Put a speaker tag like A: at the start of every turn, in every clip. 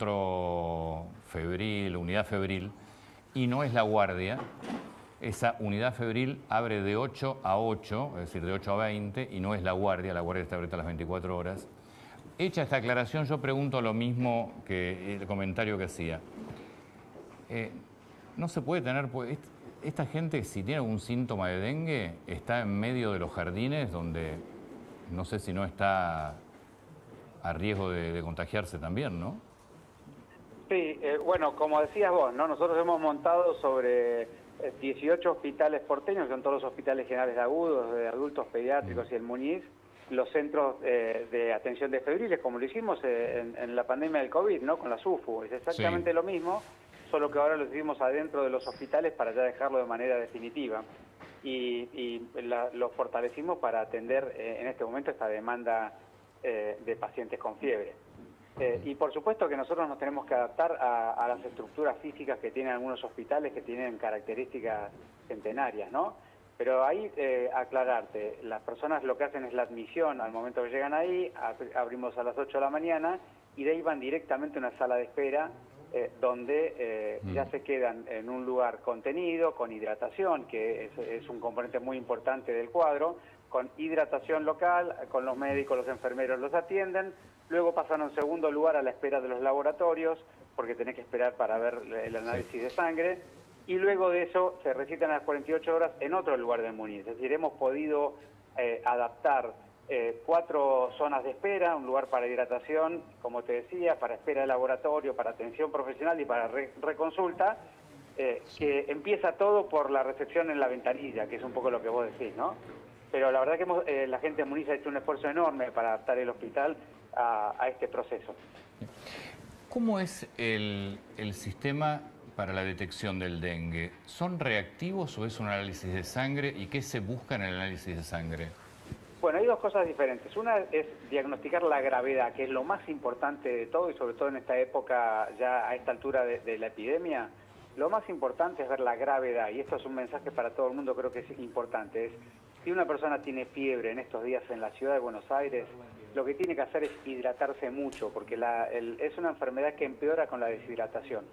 A: centro febril, unidad febril, y no es la guardia. Esa unidad febril abre de 8 a 8, es decir, de 8 a 20, y no es la guardia está abierta a las 24 horas. Hecha esta aclaración, yo pregunto lo mismo que el comentario que hacía. No se puede tener... Esta gente, si tiene algún síntoma de dengue, está en medio de los jardines donde no sé si no está a riesgo de contagiarse también, ¿no?
B: Sí, bueno, como decías vos, ¿no? Nosotros hemos montado sobre 18 hospitales porteños, son todos los hospitales generales de agudos, de adultos pediátricos y el Muñiz, los centros de atención de febriles, como lo hicimos en la pandemia del COVID, ¿no? Con la SUFU. Es exactamente lo mismo, solo que ahora lo hicimos adentro de los hospitales para ya dejarlo de manera definitiva. Y los fortalecimos para atender en este momento esta demanda de pacientes con fiebre. Y por supuesto que nosotros nos tenemos que adaptar a las estructuras físicas que tienen algunos hospitales que tienen características centenarias, ¿no? Pero ahí aclararte, las personas lo que hacen es la admisión al momento que llegan ahí, abrimos a las 8 de la mañana y de ahí van directamente a una sala de espera donde ya se quedan en un lugar contenido, con hidratación, que es un componente muy importante del cuadro, con hidratación local, con los médicos, los enfermeros los atienden, luego pasan a un segundo lugar a la espera de los laboratorios, porque tenés que esperar para ver el análisis de sangre, y luego de eso se recitan a las 48 horas en otro lugar del Muñiz. Es decir, hemos podido adaptar 4 zonas de espera, un lugar para hidratación, como te decía, para espera de laboratorio, para atención profesional y para reconsulta, que empieza todo por la recepción en la ventanilla, que es un poco lo que vos decís, ¿no? Pero la verdad que la gente de Muñiz ha hecho un esfuerzo enorme para adaptar el hospital a este proceso.
A: ¿Cómo es el sistema para la detección del dengue? ¿Son reactivos o es un análisis de sangre? ¿Y qué se busca en el análisis de sangre?
B: Bueno, hay dos cosas diferentes. Una es diagnosticar la gravedad, que es lo más importante de todo, y sobre todo en esta época, ya a esta altura de la epidemia, lo más importante es ver la gravedad, y esto es un mensaje para todo el mundo, creo que es importante. Si una persona tiene fiebre en estos días en la ciudad de Buenos Aires, lo que tiene que hacer es hidratarse mucho, porque es una enfermedad que empeora con la deshidratación.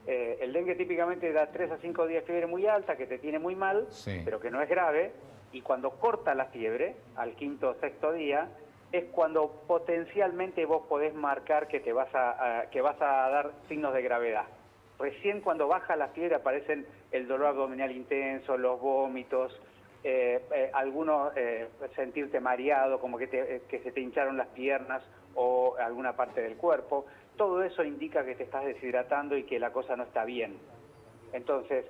B: El dengue típicamente da 3 a 5 días de fiebre muy alta, que te tiene muy mal, pero que no es grave, y cuando corta la fiebre, al 5º o 6º día, es cuando potencialmente vos podés marcar que te vas a dar signos de gravedad. Recién cuando baja la fiebre aparecen el dolor abdominal intenso, los vómitos, algunos sentirte mareado, como que se te hincharon las piernas o alguna parte del cuerpo. Todo eso indica que te estás deshidratando y que la cosa no está bien. Entonces,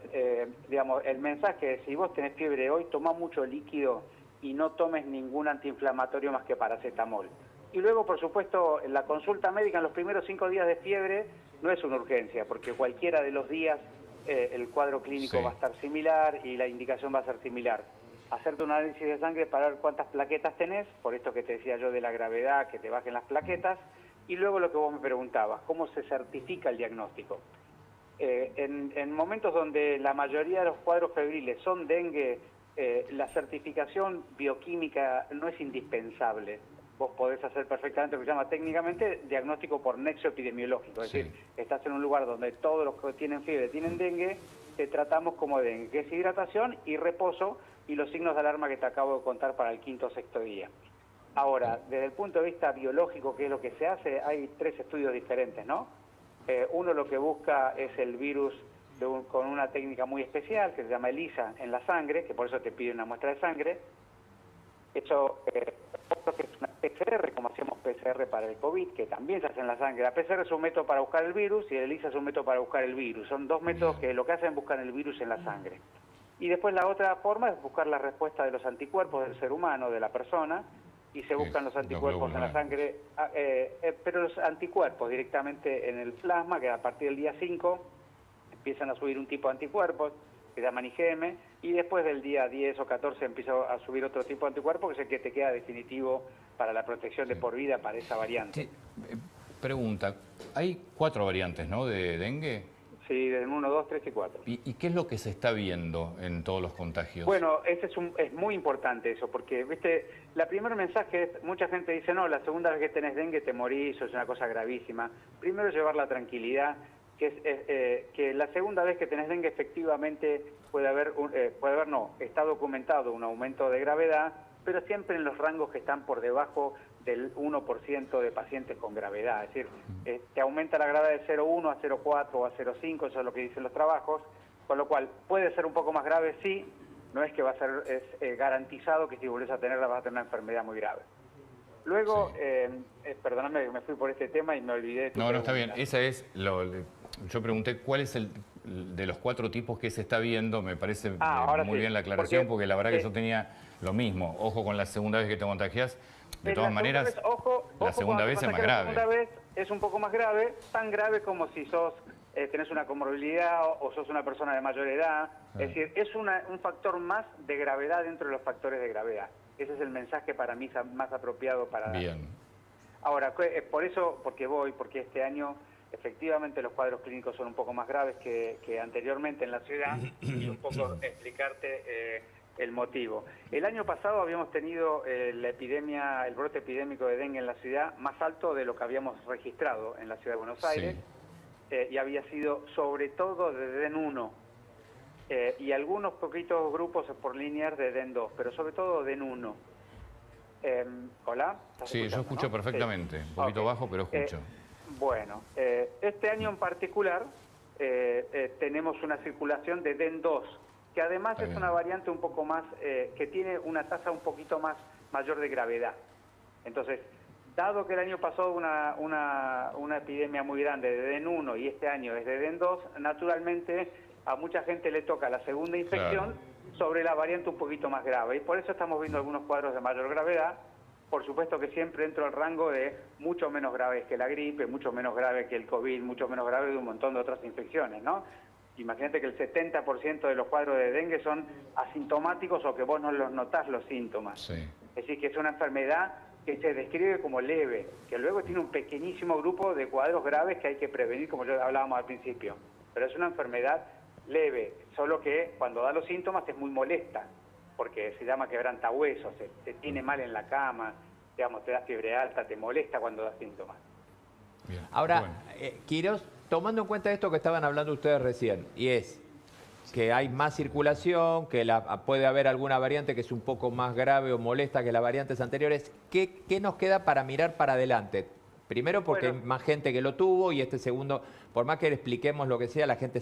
B: digamos, el mensaje es, si vos tenés fiebre hoy, toma mucho líquido y no tomes ningún antiinflamatorio más que paracetamol. Y luego, por supuesto, la consulta médica en los primeros 5 días de fiebre no es una urgencia, porque cualquiera de los días el cuadro clínico va a estar similar y la indicación va a ser similar. Hacerte un análisis de sangre para ver cuántas plaquetas tenés, por esto que te decía yo de la gravedad, que te bajen las plaquetas, y luego lo que vos me preguntabas, ¿cómo se certifica el diagnóstico? En momentos donde la mayoría de los cuadros febriles son dengue, la certificación bioquímica no es indispensable. Vos podés hacer perfectamente lo que se llama técnicamente diagnóstico por nexo epidemiológico. Es decir, estás en un lugar donde todos los que tienen fiebre tienen dengue, te tratamos como dengue, que es hidratación y reposo y los signos de alarma que te acabo de contar para el 5º o 6º día. Ahora, desde el punto de vista biológico, ¿qué es lo que se hace? Hay 3 estudios diferentes, ¿no? Uno lo que busca es el virus con una técnica muy especial que se llama ELISA en la sangre, que por eso te pide una muestra de sangre. Eso que es una PCR, como hacemos PCR para el COVID, que también se hace en la sangre. La PCR es un método para buscar el virus y el ELISA es un método para buscar el virus. Son 2 métodos que lo que hacen es buscar el virus en la sangre. Y después la otra forma es buscar la respuesta de los anticuerpos del ser humano, de la persona, y se buscan los anticuerpos en la sangre, pero los anticuerpos directamente en el plasma, que a partir del día 5 empiezan a subir un tipo de anticuerpos, que se llaman IgM, y después del día 10 o 14 empieza a subir otro tipo de anticuerpo, que es el que te queda definitivo para la protección de por vida para esa variante.
A: Pregunta, hay 4 variantes, ¿no?, de dengue.
B: Sí, desde 1, 2, 3 y 4.
A: ¿Y qué es lo que se está viendo en todos los contagios?
B: Bueno, es muy importante eso, porque, viste, la primer mensaje es, mucha gente dice, no, la segunda vez que tenés dengue te morís, eso es una cosa gravísima. Primero llevar la tranquilidad, que la segunda vez que tenés dengue efectivamente está documentado un aumento de gravedad, pero siempre en los rangos que están por debajo del 1% de pacientes con gravedad. Es decir, te aumenta la gravedad de 0,1 a 0,4 o a 0,5, eso es lo que dicen los trabajos, con lo cual puede ser un poco más grave, sí, no es que va a ser garantizado que si volvés a tenerla vas a tener una enfermedad muy grave. Luego, sí. Perdóname que me fui por este tema y me olvidé de tu pregunta.
A: No, está bien. Esa es yo pregunté cuál es el de los 4 tipos que se está viendo. Me parece muy bien la aclaración, porque la verdad que yo tenía lo mismo. Ojo con la segunda vez que te contagias. De todas maneras, la segunda vez es más grave.
B: La segunda vez es un poco más grave, tan grave como si tenés una comorbilidad o sos una persona de mayor edad. Es decir, es un factor más de gravedad dentro de los factores de gravedad. Ese es el mensaje para mí más apropiado para dar.
A: Bien.
B: Ahora, porque este año efectivamente los cuadros clínicos son un poco más graves que anteriormente en la ciudad, y un poco explicarte el motivo. El año pasado habíamos tenido el brote epidémico de dengue en la ciudad más alto de lo que habíamos registrado en la ciudad de Buenos Aires, y había sido sobre todo de DEN 1 y algunos poquitos grupos por líneas de DEN 2, pero sobre todo DEN 1. ¿Hola?
A: Sí, yo escucho, ¿no? Perfectamente, un poquito bajo, pero escucho.
B: Bueno, este año en particular tenemos una circulación de DEN 2, que además es una variante un poco más, que tiene una tasa un poquito mayor de gravedad. Entonces, dado que el año pasado una epidemia muy grande de DEN 1 y este año es de DEN 2, naturalmente a mucha gente le toca la segunda infección sobre la variante un poquito más grave. Y por eso estamos viendo algunos cuadros de mayor gravedad. Por supuesto que siempre dentro del rango de mucho menos graves que la gripe, mucho menos grave que el COVID, mucho menos grave de un montón de otras infecciones, ¿no? Imagínate que el 70% de los cuadros de dengue son asintomáticos o que vos no los notás los síntomas. Sí. Es decir, que es una enfermedad que se describe como leve, que luego tiene un pequeñísimo grupo de cuadros graves que hay que prevenir, como ya hablábamos al principio. Pero es una enfermedad leve, solo que cuando da los síntomas es muy molesta, porque se llama quebrantahuesos, te tiene mal en la cama, digamos, te da fiebre alta, te molesta cuando da síntomas.
C: Bien. Ahora, Quirós, tomando en cuenta esto que estaban hablando ustedes recién, y es que hay más circulación, que puede haber alguna variante que es un poco más grave o molesta que las variantes anteriores, ¿qué nos queda para mirar para adelante? Primero porque hay más gente que lo tuvo, y segundo, por más que le expliquemos lo que sea, la gente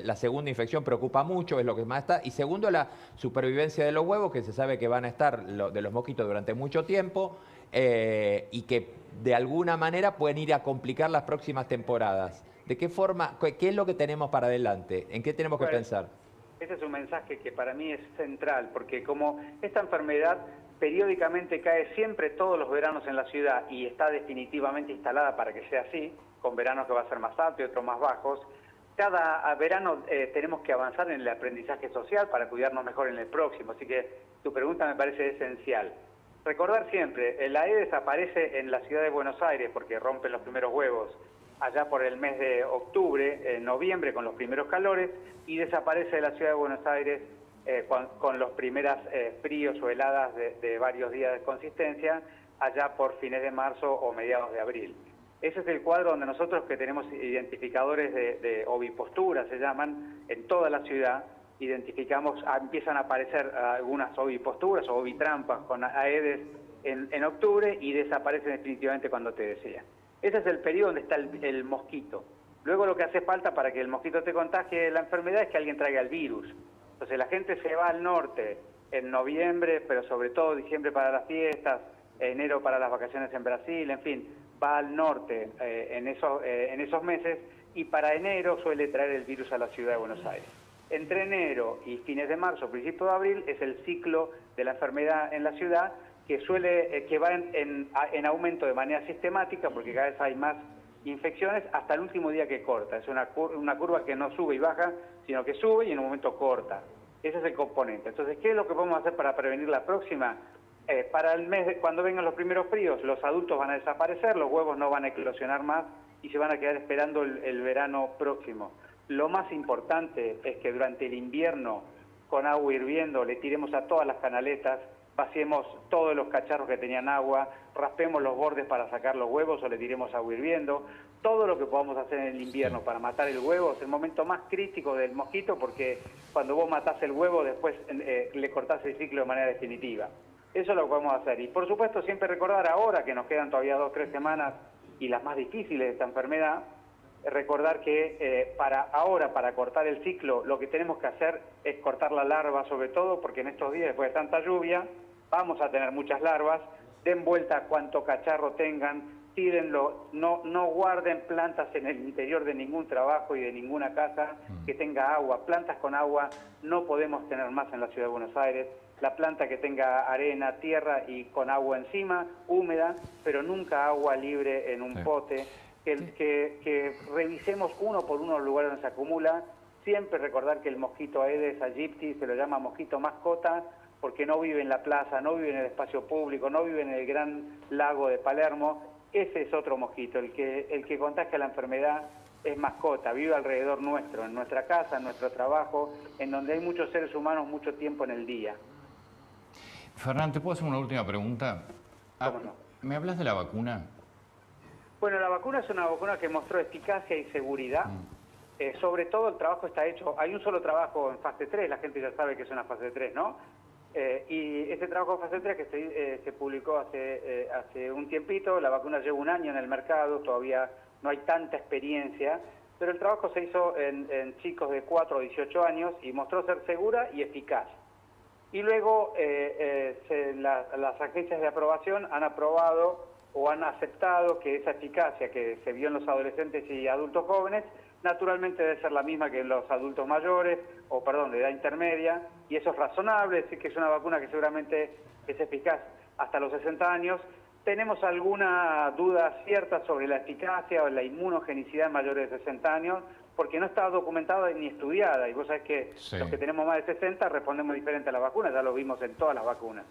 C: la segunda infección preocupa mucho, es lo que más está. Y segundo, la supervivencia de los huevos, que se sabe que van a estar de los mosquitos durante mucho tiempo, y que de alguna manera pueden ir a complicar las próximas temporadas. ¿De qué forma, qué es lo que tenemos para adelante? ¿En qué tenemos que pensar?
B: Ese es un mensaje que para mí es central, porque como esta enfermedad periódicamente cae siempre todos los veranos en la ciudad y está definitivamente instalada para que sea así, con veranos que va a ser más alto y otros más bajos, cada verano tenemos que avanzar en el aprendizaje social para cuidarnos mejor en el próximo. Así que tu pregunta me parece esencial. Recordar siempre, la Aedes aparece en la ciudad de Buenos Aires porque rompen los primeros huevos allá por el mes de octubre, en noviembre, con los primeros calores, y desaparece de la ciudad de Buenos Aires con los primeros fríos o heladas de varios días de consistencia, allá por fines de marzo o mediados de abril. Ese es el cuadro donde nosotros, que tenemos identificadores de oviposturas, se llaman, en toda la ciudad, identificamos, empiezan a aparecer algunas oviposturas o ovitrampas con Aedes en octubre y desaparecen definitivamente cuando te decía. Ese es el periodo donde está el mosquito. Luego lo que hace falta para que el mosquito te contagie la enfermedad es que alguien traiga el virus. Entonces la gente se va al norte en noviembre, pero sobre todo diciembre para las fiestas, enero para las vacaciones en Brasil, en fin, va al norte en esos meses, y para enero suele traer el virus a la ciudad de Buenos Aires. Entre enero y fines de marzo, principio de abril, es el ciclo de la enfermedad en la ciudad, que va en aumento de manera sistemática, porque cada vez hay más infecciones, hasta el último día que corta. Es una curva que no sube y baja, sino que sube y en un momento corta. Ese es el componente. Entonces, ¿qué es lo que podemos hacer para prevenir la próxima? Para el mes, cuando vengan los primeros fríos, los adultos van a desaparecer, los huevos no van a eclosionar más y se van a quedar esperando el verano próximo. Lo más importante es que durante el invierno, con agua hirviendo, le tiremos a todas las canaletas, vaciemos todos los cacharros que tenían agua, raspemos los bordes para sacar los huevos o le tiremos agua hirviendo. Todo lo que podamos hacer en el invierno para matar el huevo es el momento más crítico del mosquito, porque cuando vos matás el huevo después le cortás el ciclo de manera definitiva. Eso es lo que podemos hacer. Y por supuesto siempre recordar ahora que nos quedan todavía 2 o 3 semanas y las más difíciles de esta enfermedad, recordar que para cortar el ciclo lo que tenemos que hacer es cortar la larva sobre todo, porque en estos días después de tanta lluvia vamos a tener muchas larvas. Den vuelta cuanto cacharro tengan, tírenlo, no guarden plantas en el interior de ningún trabajo y de ninguna casa que tenga agua. Plantas con agua no podemos tener más en la Ciudad de Buenos Aires. La planta que tenga arena, tierra y con agua encima, húmeda, pero nunca agua libre en un pote. Que revisemos uno por uno los lugares donde se acumula. Siempre recordar que el mosquito Aedes aegypti se lo llama mosquito mascota, porque no vive en la plaza, no vive en el espacio público, no vive en el gran lago de Palermo. Ese es otro mosquito, el que contagia la enfermedad es mascota, vive alrededor nuestro, en nuestra casa, en nuestro trabajo, en donde hay muchos seres humanos mucho tiempo en el día.
A: Fernán, ¿te puedo hacer una última pregunta?
B: ¿Cómo no?
A: ¿Me hablas de la vacuna?
B: Bueno, la vacuna es una vacuna que mostró eficacia y seguridad. Sobre todo el trabajo está hecho, hay un solo trabajo en fase 3, la gente ya sabe que es una fase 3, ¿no? Y este trabajo en fase 3 que se publicó hace un tiempito, la vacuna lleva 1 año en el mercado, todavía no hay tanta experiencia, pero el trabajo se hizo en chicos de 4 a 18 años y mostró ser segura y eficaz. Y luego las agencias de aprobación han aprobado o han aceptado que esa eficacia que se vio en los adolescentes y adultos jóvenes, naturalmente debe ser la misma que en los adultos mayores, de edad intermedia, y eso es razonable, es decir, que es una vacuna que seguramente es eficaz hasta los 60 años. Tenemos alguna duda cierta sobre la eficacia o la inmunogenicidad en mayores de 60 años, porque no está documentada ni estudiada, y vos sabés que los que tenemos más de 60 respondemos diferente a la vacuna, ya lo vimos en todas las vacunas.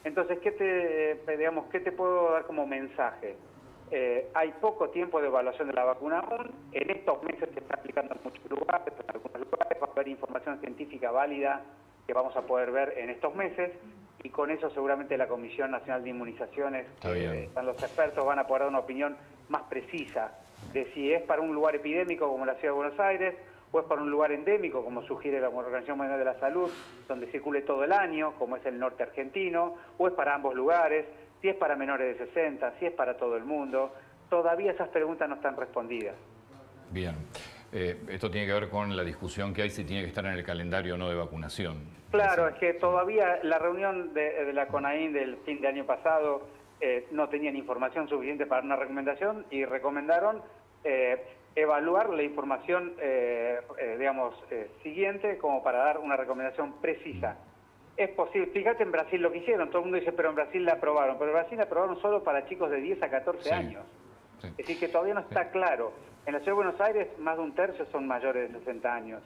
B: Entonces, ¿qué te puedo dar como mensaje? Hay poco tiempo de evaluación de la vacuna aún. En estos meses se está aplicando en muchos lugares, en algunos lugares va a haber información científica válida que vamos a poder ver en estos meses, y con eso seguramente la Comisión Nacional de Inmunizaciones, están los expertos, van a poder dar una opinión más precisa de si es para un lugar epidémico como la Ciudad de Buenos Aires, o es para un lugar endémico, como sugiere la Organización Mundial de la Salud, donde circule todo el año, como es el norte argentino, o es para ambos lugares, si es para menores de 60, si es para todo el mundo. Todavía esas preguntas no están respondidas.
A: Bien. Esto tiene que ver con la discusión que hay si tiene que estar en el calendario o no de vacunación.
B: Claro, es que todavía la reunión de la CONAIN del fin de año pasado no tenían información suficiente para una recomendación y recomendaron evaluar la información, siguiente como para dar una recomendación precisa. Es posible, fíjate en Brasil lo que hicieron, todo el mundo dice, pero en Brasil la aprobaron, pero en Brasil la aprobaron solo para chicos de 10 a 14 años. Sí. Es decir, que todavía no está claro. En la Ciudad de Buenos Aires más de 1/3 son mayores de 60 años.